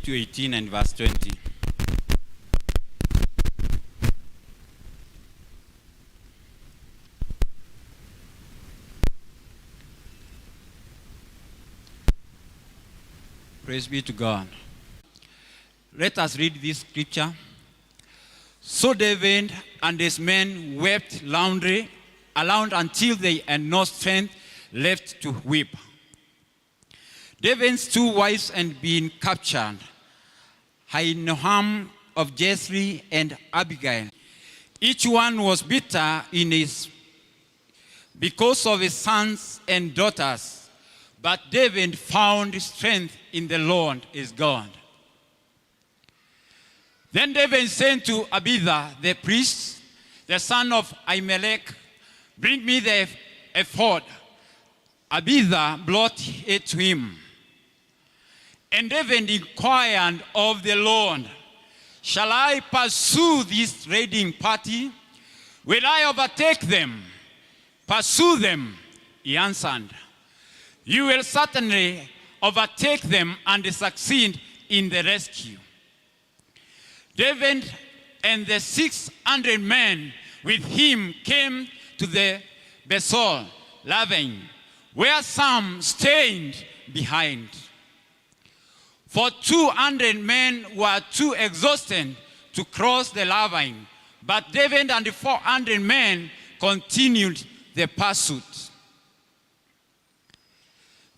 to 18 and verse 20. Praise be to God. Let us read this scripture. So David and his men wept loudly aloud until they had no strength left to weep. David's 2 wives had been captured, Ahinoam of Jezreel and Abigail. Each one was bitter because of his sons and daughters. But David found strength in the Lord his God. Then David said to Abiathar the priest, the son of Ahimelech, "Bring me the ephod." Abiathar brought it to him. And David inquired of the Lord, "Shall I pursue this raiding party? Will I overtake them? Pursue them?" He answered, "You will certainly overtake them and succeed in the rescue." David and the 600 men with him came to the Besor ravine, where some stayed behind. For 200 men were too exhausted to cross the ravine, but David and the 400 men continued the pursuit.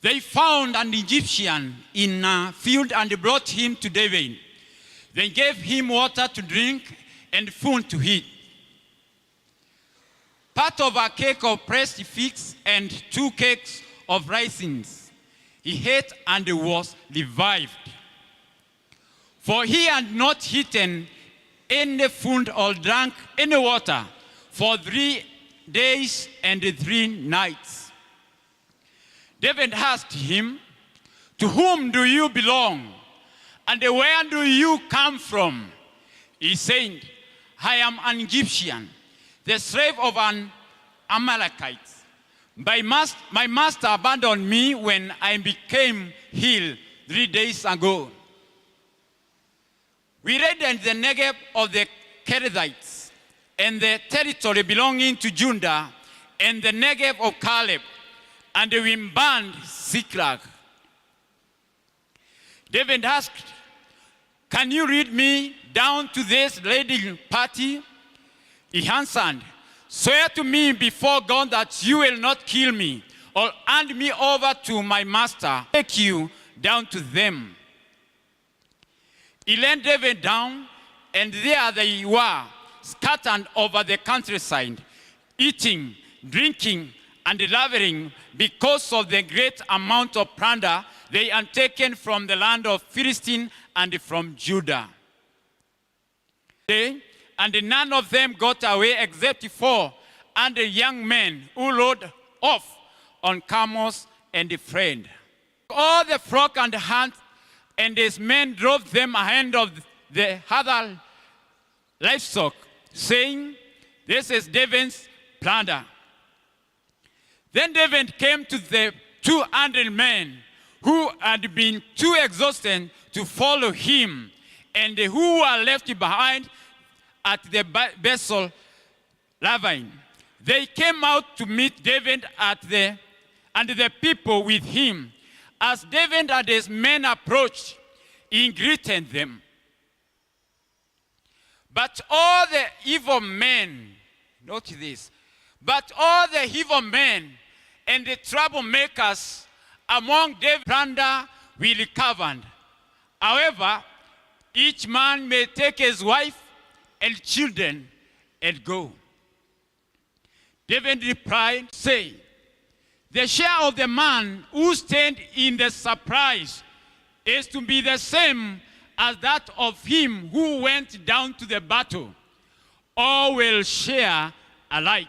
They found an Egyptian in a field and brought him to David. They gave him water to drink and food to eat. Part of a cake of pressed figs and 2 cakes of raisins. He ate and was revived. For he had not eaten any food or drank any water for 3 days and 3 nights. David asked him, "To whom do you belong? And where do you come from?" He said, "I am an Egyptian, the slave of an Amalekite. My master abandoned me when I became ill 3 days ago. We raided the Negev of the Kerethites and the territory belonging to Judah and the Negev of Caleb, and we burned Ziklag." David asked, "Can you lead me down to this raiding party?" He answered, "Swear to me before God that you will not kill me or hand me over to my master. Take you down to them." He led David down, and there they were, scattered over the countryside, eating, drinking, and reveling because of the great amount of plunder they had taken from the land of Philistine and from Judah. And none of them got away except 400 young men who rode off on camels and fled. All the flock and herds and his men drove them ahead of the other livestock, saying, "This is David's plunder." Then David came to the 200 men who had been too exhausted to follow him and who were left behind at the Besor ravine. They came out to meet David and the people with him. As David and his men approached, he greeted them. But all the evil men, note this, but all the evil men and the troublemakers among David's plunder we recovered. However, each man may take his wife and children and go. David replied, saying, "The share of the man who stayed in the surprise is to be the same as that of him who went down to the battle. All will share alike."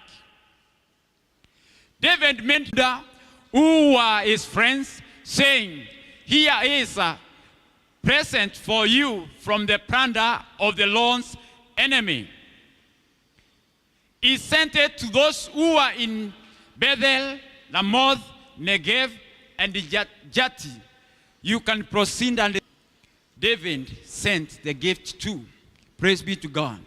David met Judah, who were his friends, saying, "Here is a present for you from the plunder of the Lord's enemy." He sent it to those who were in Bethel, Ramoth, Negev, and Jati. You can proceed. And David sent the gift to. Praise be to God.